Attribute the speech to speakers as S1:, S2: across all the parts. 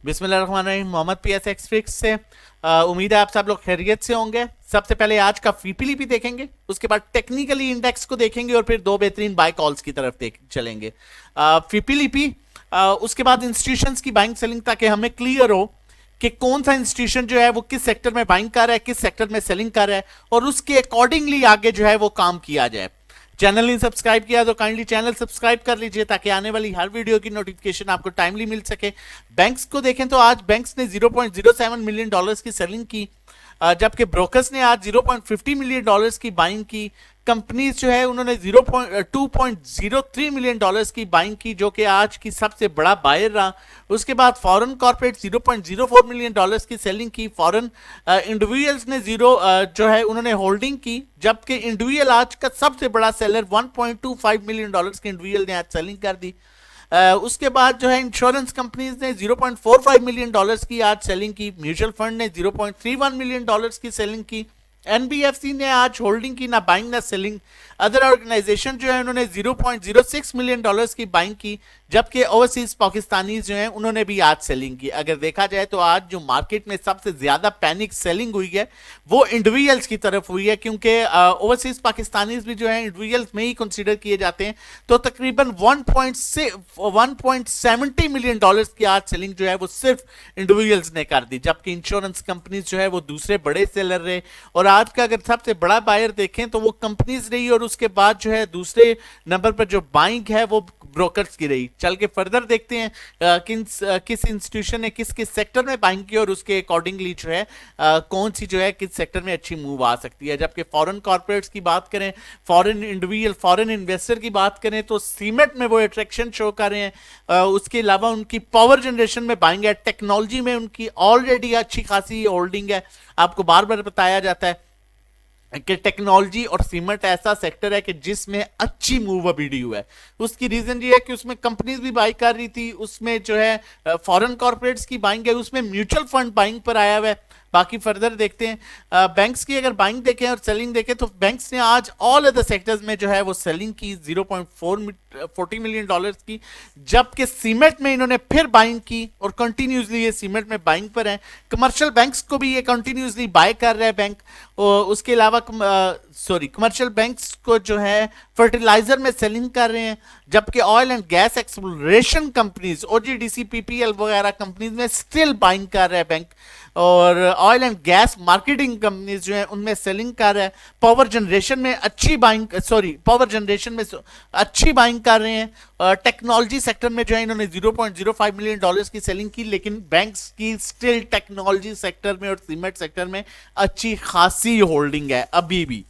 S1: बिस्मिल्लाहिर्रहमानिर्रहीम। मोहम्मद पीएस एक्सफिक्स से उम्मीद है आप सब लोग खैरियत से होंगे। सबसे पहले आज का फीपीलीपी देखेंगे, उसके बाद टेक्निकली इंडेक्स को देखेंगे और फिर दो बेहतरीन बाय कॉल्स की तरफ देख चलेंगे। फीपीलीपी, उसके बाद इंस्टीट्यूशंस की बाइंग सेलिंग, ताकि हमें क्लियर हो कि कौन सा इंस्टीट्यूशन जो है वो किस सेक्टर में बाइंग कर रहा है, किस सेक्टर में सेलिंग कर रहा है, और उसके अकॉर्डिंगली आगे जो है वो काम किया जाए। चैनल नहीं सब्सक्राइब किया तो काइंडली चैनल सब्सक्राइब कर लीजिए ताकि आने वाली हर वीडियो की नोटिफिकेशन आपको टाइमली मिल सके। बैंक्स को देखें तो आज बैंक्स ने 0.07 मिलियन डॉलर्स की सेलिंग की, जबकि ब्रोकर्स ने आज 0.50 मिलियन डॉलर्स की बाइंग की। कंपनीज जो है उन्होंने 2.03 मिलियन डॉलर्स की बाइंग की, जो कि आज की सबसे बड़ा बायर रहा। उसके बाद फॉरेन कॉर्पोरेट 0.04 मिलियन डॉलर्स की सेलिंग की। फॉरेन इंडिविजुअल्स ने जो है उन्होंने होल्डिंग की, जबकि इंडिविजुअल आज का सबसे बड़ा सेलर 1.25 मिलियन डॉलर्स के इंडिविजुअल ने आज सेलिंग कर दी। उसके बाद जो है इंश्योरेंस कंपनीज ने 0.45 मिलियन डॉलर्स की आज सेलिंग की। म्यूचुअल फंड ने 0.31 मिलियन डॉलर्स की सेलिंग की। एनबीएफसी ने आज होल्डिंग की, ना बाइंग ना सेलिंग। अदर ऑर्गेनाइजेशन जो है उन्होंने 0.06 मिलियन डॉलर्स की बाइंग की, जबकि ओवरसीज पाकिस्तानी जो हैं उन्होंने भी आज सेलिंग की। अगर देखा जाए तो आज जो मार्केट में सबसे ज्यादा पैनिक सेलिंग हुई है वो इंडिविजुअल्स की तरफ हुई है, क्योंकि ओवरसीज पाकिस्तानीज भी जो है इंडिविजुअल्स में ही कंसीडर किए जाते हैं। तो तकरीबन 1.70 मिलियन डॉलर्स की आज सेलिंग जो है वो सिर्फ इंडिविजुअल्स ने कर दी, जबकि इंश्योरेंस कंपनीज जो है वो दूसरे बड़े सेलर रहे। और आज का अगर सबसे बड़ा बायर देखें तो वो कंपनीज रही, और उसके बाद जो है दूसरे नंबर पर जो बाइंग है वो ब्रोकर्स की रही। चल के फर्दर देखते हैं किस इंस्टीट्यूशन ने किस किस सेक्टर में बाइंग की, और उसके अकॉर्डिंगली जो है कौन सी जो है किस सेक्टर में अच्छी मूव आ सकती है। जबकि फॉरेन कॉर्पोरेट्स की बात करें, फॉरेन इंडिविजुअल, फॉरेन इन्वेस्टर की बात करें तो सीमेंट में वो अट्रैक्शन शो कर रहे हैं। उसके अलावा उनकी पावर जनरेशन में बाइंग है। टेक्नोलॉजी में उनकी ऑलरेडी अच्छी खासी होल्डिंग है। आपको बार बार बताया जाता है कि टेक्नोलॉजी और सीमेंट ऐसा सेक्टर है कि जिसमें अच्छी मूव अभी ड्यू है। उसकी रीजन ये है कि उसमें कंपनीज भी बाई कर रही थी, उसमें जो है फॉरेन कॉर्पोरेट्स की बाइंग है, उसमें म्यूचुअल फंड बाइंग पर आया हुआ है। बाकी फर्दर देखते हैं। बैंक्स की अगर बाइंग देखें और सेलिंग देखें तो बैंक्स ने आज ऑल अदर सेक्टर्स में जो है वो सेलिंग की 0.40 मिलियन डॉलर्स की, जबकि सीमेंट में इन्होंने फिर बाइंग की और कंटिन्यूसली ये सीमेंट में बाइंग पर है। कमर्शियल बैंक्स को भी ये कंटिन्यूसली बाय कर रहा है बैंक। और उसके अलावा कमर्शियल बैंक्स को जो है फर्टिलाइजर में सेलिंग कर रहे हैं, जबकि oil and gas exploration companies, OGDC, PPL वगैरह कंपनीज में स्टिल बाइंग कर रहा है बैंक। और oil and gas marketing companies जो है उनमें सेलिंग कर रहा है। पावर जनरेशन में अच्छी बाइंग कर रहे हैं। टेक्नोलॉजी सेक्टर में जो है इन्होंने 0.05 मिलियन डॉलर्स की सेलिंग की, लेकिन बैंक्स की स्टिल टेक्नोलॉजी सेक्टर में और सीमेंट सेक्टर में अच्छी खासी होल्डिंग है अभी भी।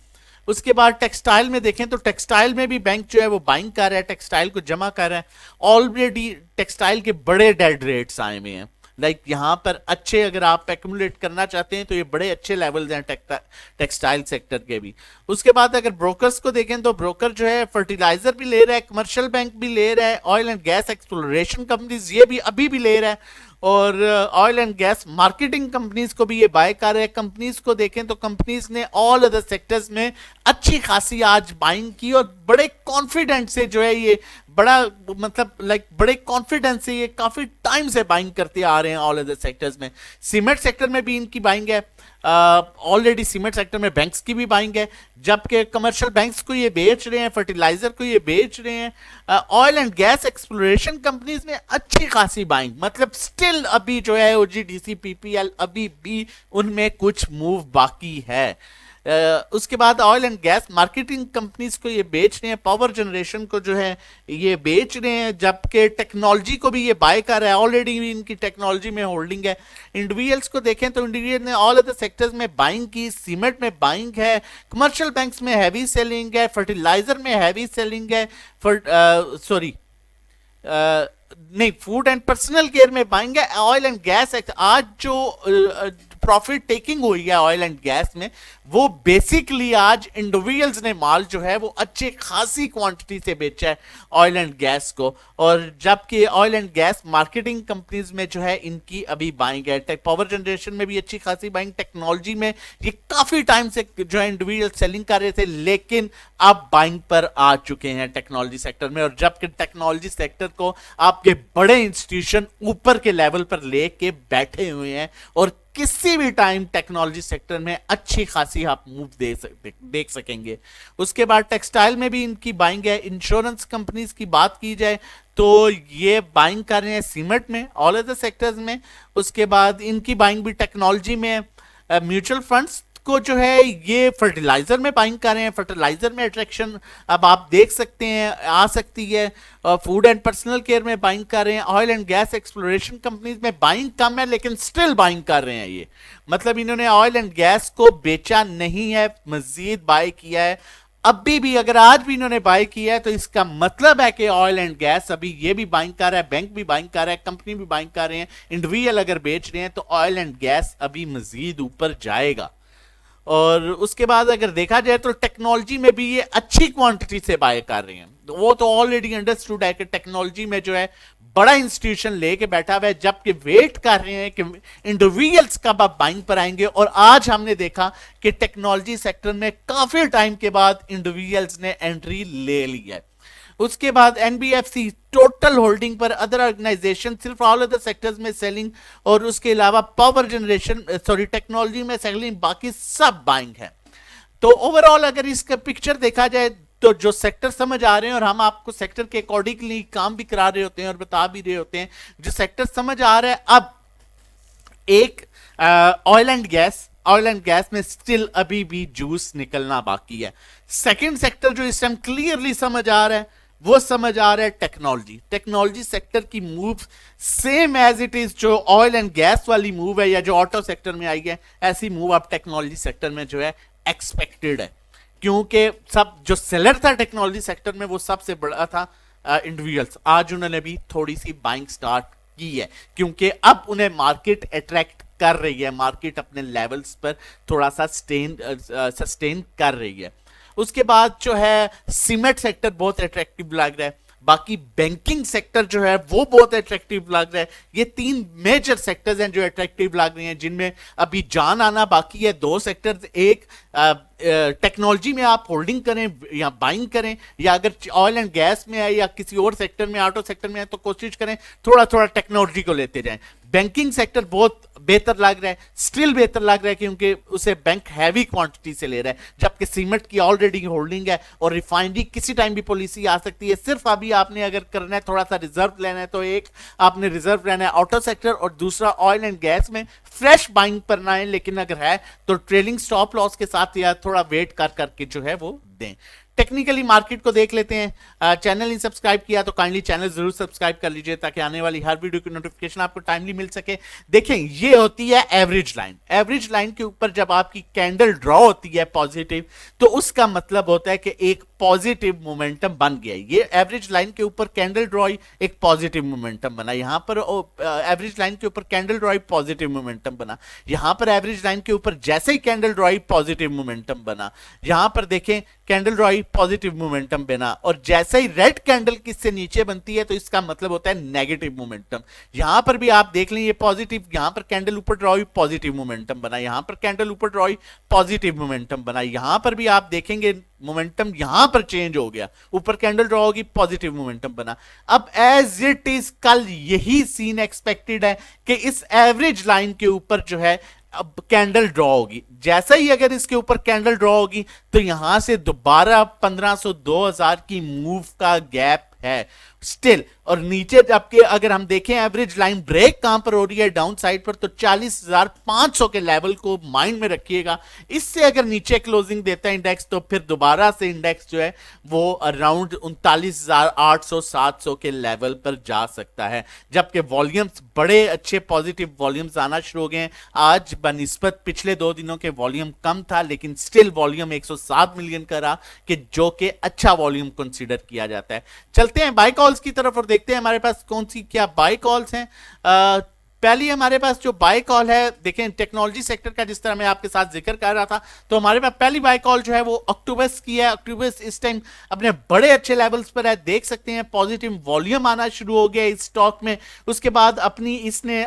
S1: उसके बाद टेक्सटाइल में देखें तो टेक्सटाइल में भी बैंक जो है वो बाइंग कर रहा है, टेक्सटाइल को जमा कर रहा है। ऑलरेडी टेक्सटाइल के बड़े डेड रेट्स आए हुए हैं। यहां पर अच्छे, अगर आप एक्यूमुलेट करना चाहते हैं तो ये बड़े अच्छे लेवल्स हैं टेक्सटाइल सेक्टर के भी। उसके बाद अगर ब्रोकर्स को देखें तो ब्रोकर जो है फर्टिलाइजर भी ले रहा है, कमर्शियल बैंक भी ले रहा है, oil and gas exploration companies ये भी अभी भी ले रहा है, और oil and gas marketing companies को भी ये बाय कर रहे हैं। कंपनीज को देखें तो कंपनीज ने ऑल अदर सेक्टर्स में अच्छी खासी आज बाइंग की, और बड़े कॉन्फिडेंट से जो है ये बड़े कॉन्फिडेंस से ये काफी टाइम से बाइंग करते आ रहे हैं ऑल अदर सेक्टर्स में। सीमेंट सेक्टर में भी इनकी बाइंग है। ऑलरेडी सीमेंट सेक्टर में बैंक्स की भी बाइंग है, जबकि कमर्शियल बैंक्स को ये बेच रहे हैं, फर्टिलाइजर को ये बेच रहे हैं। Oil and gas exploration companies में अच्छी खासी बाइंग, मतलब स्टिल अभी जो है ओजीडीसी, पीपीएल अभी भी उनमें कुछ मूव बाकी है। उसके बाद oil and gas marketing companies को ये बेच रहे हैं, पावर जनरेशन को जो है ये बेच रहे हैं, जबकि टेक्नोलॉजी को भी ये बाय कर रहा है। ऑलरेडी इनकी टेक्नोलॉजी में होल्डिंग है। इंडिविजुअल्स को देखें तो इंडिविजुअल ने ऑल अदर सेक्टर्स में बाइंग की, सीमेंट में बाइंग है, कमर्शियल बैंक्स में हैवी सेलिंग है, फर्टिलाइजर में हैवी सेलिंग है, नहीं, फूड एंड पर्सनल केयर में बाइंग है। ऑयल एंड गैस आज जो प्रॉफिट टेकिंग हुई है ऑयल एंड गैस में, वो बेसिकली आज इंडिविजुअल्स ने माल जो है वो अच्छे खासी क्वांटिटी से बेचा है ऑयल एंड गैस को। और जबकि oil and gas marketing companies में जो है इनकी अभी बाइंग है, पावर जनरेशन में भी अच्छी खासी बाइंग, टेक्नोलॉजी में ये काफी टाइम से जो है इंडिविजुअल सेलिंग कर रहे थे, लेकिन अब बाइंग पर आ चुके हैं टेक्नोलॉजी सेक्टर में। और जबकि टेक्नोलॉजी सेक्टर को आपके बड़े इंस्टीट्यूशन ऊपर के लेवल पर लेके बैठे हुए हैं और किसी भी टाइम टेक्नोलॉजी सेक्टर में अच्छी खासी आप मूव देख सकेंगे। उसके बाद टेक्सटाइल में भी इनकी बाइंग है। इंश्योरेंस कंपनीज की बात की जाए तो ये बाइंग कर रहे हैं सीमेंट में, ऑल अदर सेक्टर्स में। उसके बाद इनकी बाइंग भी टेक्नोलॉजी में। म्यूचुअल फंड्स को जो है ये फर्टिलाइजर में बाइंग कर रहे हैं, फर्टिलाइजर में अट्रैक्शन अब आप देख सकते हैं आ सकती है। फूड एंड पर्सनल केयर में बाइंग कर रहे हैं। Oil and gas exploration companies में बाइंग कम है लेकिन स्टिल बाइंग कर रहे हैं। ये मतलब इन्होंने ऑयल एंड गैस को बेचा नहीं है, मजीद बाय किया है। अभी भी अगर आज भी इन्होंने बाय किया है तो इसका मतलब है कि ऑयल एंड गैस अभी ये भी बाइंग कर रहा है, बैंक भी बाइंग कर रहा है, कंपनी भी बाइंग कर रहे हैं, इंडिविजुअल अगर बेच रहे हैं तो ऑयल एंड गैस अभी मजीद ऊपर जाएगा। और उसके बाद अगर देखा जाए तो टेक्नोलॉजी में भी ये अच्छी क्वांटिटी से बाय कर रहे हैं। तो वो तो ऑलरेडी अंडरस्टूड है कि टेक्नोलॉजी में जो है बड़ा इंस्टीट्यूशन लेके बैठा हुआ है, जबकि वेट कर रहे हैं कि इंडिविजुअल्स कब आप बाइंग पर आएंगे। और आज हमने देखा कि टेक्नोलॉजी सेक्टर में काफी टाइम के बाद इंडिविजुअल्स ने एंट्री ले ली है। उसके बाद एनबीएफसी टोटल होल्डिंग पर, अदर ऑर्गेनाइजेशन सिर्फ ऑल अदर सेक्टर्स में सेलिंग, और उसके अलावा पावर जनरेशन टेक्नोलॉजी में सेलिंग, बाकी सब बाइंग है। तो ओवरऑल अगर इसका पिक्चर देखा जाए तो जो सेक्टर समझ आ रहे हैं, और हम आपको सेक्टर के अकॉर्डिंगली काम भी करा रहे होते हैं और बता भी रहे होते हैं, जो सेक्टर समझ आ रहा है। अब एक ऑयल एंड गैस में स्टिल अभी भी जूस निकलना बाकी है। सेकंड सेक्टर जो इस टाइम क्लियरली समझ आ रहा है वो समझ आ रहा है टेक्नोलॉजी सेक्टर की move same as it is जो ऑयल एंड गैस वाली मूव है या जो ऑटो सेक्टर में आई है, ऐसी मूव अब टेक्नोलॉजी सेक्टर में जो है एक्सपेक्टेड है। क्योंकि सब जो सेलर था टेक्नोलॉजी सेक्टर में वो सबसे बड़ा था इंडिविजुअल्स, आज उन्होंने भी थोड़ी सी बाइंग स्टार्ट की है क्योंकि अब उन्हें मार्केट अट्रैक्ट कर रही है, मार्केट अपने लेवल्स पर थोड़ा सा सस्टेन कर रही है। उसके बाद जो है सीमेंट सेक्टर बहुत अट्रैक्टिव लग रहा है, बाकी बैंकिंग सेक्टर जो है वो बहुत अट्रैक्टिव लग रहा है। ये तीन मेजर सेक्टर्स हैं जो अट्रैक्टिव लग रहे हैं, जिनमें अभी जान आना बाकी है। दो सेक्टर्स, एक टेक्नोलॉजी में आप होल्डिंग करें या बाइंग करें, या अगर ऑयल एंड गैस में है या किसी और सेक्टर में, ऑटो सेक्टर में है, तो कोशिश करें थोड़ा थोड़ा टेक्नोलॉजी को लेते जाएं। बैंकिंग सेक्टर बहुत बेहतर लग रहा है, स्टिल बेहतर लग रहा है क्योंकि उसे बैंक हैवी क्वांटिटी से ले रहा है, जबकि सीमेंट की ऑलरेडी होल्डिंग है और रिफाइनरी किसी टाइम भी पॉलिसी आ सकती है। सिर्फ अभी आपने अगर करना है थोड़ा सा रिजर्व लेना है तो एक आपने रिजर्व लेना है ऑटो सेक्टर, और दूसरा ऑयल एंड गैस में फ्रेश बाइंग करना है, लेकिन अगर है तो ट्रेलिंग स्टॉप लॉस के साथ या थोड़ा वेट कर करके जो है वो दें। टेक्निकली मार्केट को देख लेते हैं। चैनल नहीं सब्सक्राइब किया तो काइंडली चैनल जरूर सब्सक्राइब कर लीजिए ताकि आने वाली हर वीडियो की नोटिफिकेशन आपको टाइमली मिल सके। देखें, ये होती है एवरेज लाइन। एवरेज लाइन के ऊपर जब आपकी कैंडल ड्रॉ होती है पॉजिटिव, तो उसका मतलब होता है कि एक पॉजिटिव मोमेंटम बन गया। ये एवरेज लाइन के ऊपर कैंडल ड्रॉ एक पॉजिटिव मोमेंटम बना, यहां पर एवरेज लाइन के ऊपर कैंडल ड्रॉ पॉजिटिव मोमेंटम बना, यहां पर एवरेज लाइन के ऊपर जैसे ही कैंडल ड्रॉ पॉजिटिव मोमेंटम बना, यहां पर देखें कैंडल ड्रॉ पॉजिटिव मोमेंटम बना, और जैसे ही रेड कैंडल किससे नीचे बनती है तो इसका मतलब होता है नेगेटिव मोमेंटम। यहां पर भी आप देख लें ये पॉजिटिव, यहां पर कैंडल ऊपर ड्रॉ पॉजिटिव मोमेंटम बना, यहां पर कैंडल ऊपर ड्रॉ पॉजिटिव मोमेंटम बना, यहां पर भी आप देखेंगे मोमेंटम यहां पर चेंज हो गया, ऊपर कैंडल ड्रॉ होगी पॉजिटिव मोमेंटम बना। अब एज इट इज कल यही सीन एक्सपेक्टेड है कि इस एवरेज लाइन के ऊपर जो है अब कैंडल ड्रॉ होगी। जैसा ही अगर इसके ऊपर कैंडल ड्रॉ होगी तो यहां से दोबारा 1500 2000 की मूव का गैप है स्टिल, और नीचे जबकि अगर हम देखें एवरेज लाइन ब्रेक कहां पर हो रही है डाउन साइड पर, तो 40,500 के लेवल को माइंड में रखिएगा। इससे अगर नीचे क्लोजिंग देता है इंडेक्स तो फिर दोबारा से इंडेक्स जो है वो अराउंड 39,800 700 के लेवल पर जा सकता है, जबकि वॉल्यूम्स बड़े अच्छे पॉजिटिव वॉल्यूम्स आना शुरू हो गए हैं। आज बनिस्बत पिछले 2 दिनों के वॉल्यूम कम था, लेकिन स्टिल वॉल्यूम 107 मिलियन का रहा, कि जो कि अच्छा वॉल्यूम कंसीडर किया जाता है। चलते हैं बाय कॉल्स की तरफ और देखते हैं हमारे पास कौन सी क्या बाय कॉल्स हैं। पहली हमारे पास जो बाय कॉल है, देखें टेक्नोलॉजी सेक्टर का जिस तरह मैं आपके साथ जिक्र कर रहा था, तो हमारे पास पहली बाय कॉल जो है वो ऑक्टोबस की है। ऑक्टोबस इस टाइम अपने बड़े अच्छे लेवल्स पर है, देख सकते हैं पॉजिटिव वॉल्यूम आना शुरू हो गया इस स्टॉक में। उसके बाद अपनी इसने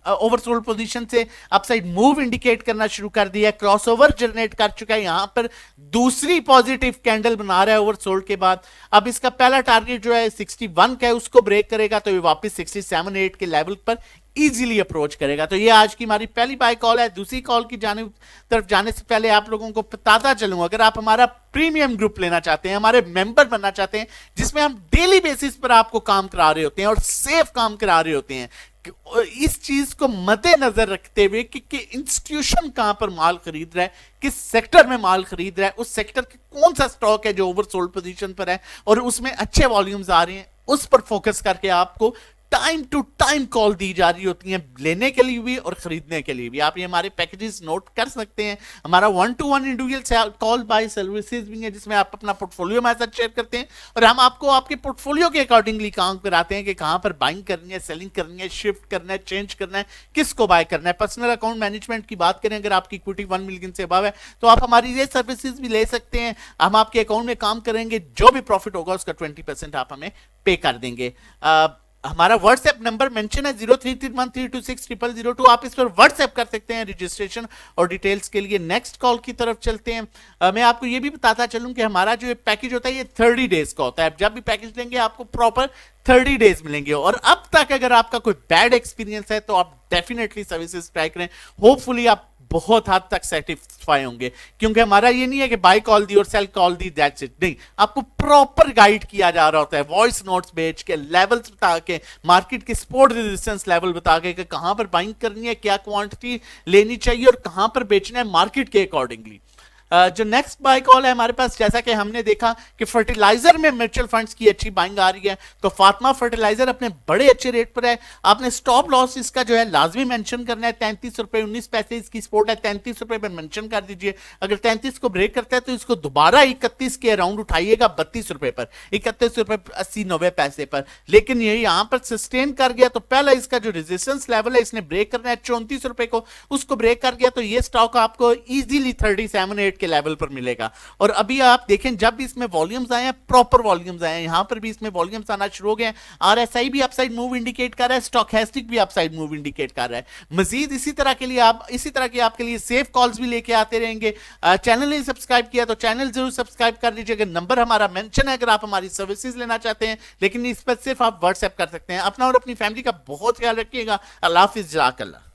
S1: ओवरसोल्ड पोजीशन से अपसाइड मूव इंडिकेट करना शुरू कर दिया, क्रॉसओवर जनरेट कर चुका है, यहां पर दूसरी पॉजिटिव कैंडल बना रहा है ओवरसोल्ड के बाद। अब इसका पहला टारगेट जो है 61 का है, उसको ब्रेक करेगा तो ये वापस 67-8 के लेवल पर इजीली अप्रोच करेगा। तो ये आज की हमारी पहली बाय कॉल है। दूसरी कॉल की तरफ जाने से पहले आप लोगों को बताता चलूं, अगर आप हमारा प्रीमियम ग्रुप लेना चाहते हैं, हमारे मेंबर बनना चाहते हैं, जिसमें हम डेली बेसिस पर आपको काम करा रहे होते हैं और सेफ काम करा रहे होते हैं, इस चीज को मद्देनजर रखते हुए कि इंस्टीट्यूशन कहां पर माल खरीद रहा है, किस सेक्टर में माल खरीद रहा है, उस सेक्टर के कौन सा स्टॉक है जो ओवरसोल्ड पोजीशन पर है और उसमें अच्छे वॉल्यूम्स आ रहे हैं, उस पर फोकस करके आपको टाइम टू टाइम कॉल दी जा रही होती हैं, लेने के लिए भी और खरीदने के लिए भी। आप ये हमारे पैकेजेस नोट कर सकते हैं। हमारा 1-to-1 individual call bye services भी है, जिसमें आप अपना पोर्टफोलियो हमारे साथ शेयर करते हैं और हम आपको आपके पोर्टफोलियो के अकॉर्डिंगली काम कराते हैं कि कहां पर बाइंग करनी है, सेलिंग करनी है, शिफ्ट करना है, चेंज करना है, किसको बाय करना है। पर्सनल अकाउंट मैनेजमेंट की बात करें, अगर आपकी इक्विटी 1 मिलियन से अबव है तो आप हमारी ये सर्विसेज भी ले सकते हैं। हम आपके अकाउंट में काम करेंगे, जो भी प्रॉफिट होगा उसका 20% आप हमें पे कर देंगे। हमारा व्हाट्सएप नंबर मेंशन है 0331326002। आप इस पर व्हाट्सएप कर सकते हैं रजिस्ट्रेशन और डिटेल्स के लिए। नेक्स्ट कॉल की तरफ चलते हैं। मैं आपको ये भी बताता चलूं कि हमारा जो पैकेज होता है ये 30 डेज का होता है। जब भी पैकेज लेंगे आपको प्रॉपर 30 डेज मिलेंगे। और अब तक अगर आपका कोई बैड एक्सपीरियंस है तो आप डेफिनेटली सर्विसेज ट्राई करें, होपफुली आप बहुत हद तक सेटिस्फाई होंगे, क्योंकि हमारा ये नहीं है कि बाय कॉल दी और सेल कॉल दी, दैट्स इट। नहीं, आपको प्रॉपर गाइड किया जा रहा होता है, वॉइस नोट्स भेज के, लेवल्स बता के, मार्केट के सपोर्ट रेजिस्टेंस लेवल बता के कि कहां पर बाइंग करनी है, क्या क्वांटिटी लेनी चाहिए और कहां पर बेचना है मार्केट के अकॉर्डिंगली। जो नेक्स्ट बाय कॉल है हमारे पास, जैसा कि हमने देखा कि फर्टिलाइजर में म्यूचुअल फंड्स की अच्छी बाइंग आ रही है, तो फातिमा फर्टिलाइजर अपने बड़े अच्छे रेट पर है। आपने स्टॉप लॉस इसका जो है लाजमी मेंशन करना है, 33 रुपए 19 पैसे इसकी सपोर्ट है, 33 रुपए पर मेंशन कर दीजिए। अगर 33 को ब्रेक करता है तो इसको दोबारा 31 के अराउंड उठाइएगा, 32 रुपए पर, 31 रुपए 80-90 पैसे पर। लेकिन ये यहां पर सस्टेन कर गया तो पहला इसका जो रेजिस्टेंस लेवल है इसने ब्रेक करना है 34 रुपए को, उसको ब्रेक कर गया तो ये स्टॉक आपको इजीली 37-8 के लेवल पर मिलेगा। और अभी आप देखें जब भी इसमें वॉल्यूम्स आए हैं, प्रॉपर वॉल्यूम्स आए हैं, यहां पर भी इसमें वॉल्यूम्स आना शुरू हो गए हैं। आरएसआई भी अपसाइड मूव इंडिकेट कर रहा है, स्टॉकेस्टिक भी अपसाइड मूव इंडिकेट कर रहा है। मजीद इसी तरह की आपके लिए सेफ कॉल्स भी लेके आते रहेंगे। चैनल नहीं सब्सक्राइब किया तो चैनल जरूर सब्सक्राइब कर लीजिएगा। नंबर हमारा मेंशन है अगर आप हमारी सर्विसेज लेना चाहते हैं, लेकिन इस पर सिर्फ आप व्हाट्सएप कर सकते हैं। अपना और अपनी फैमिली का बहुत ख्याल रखिएगा। अल्लाह हाफिज, जज़ाकल्लाह।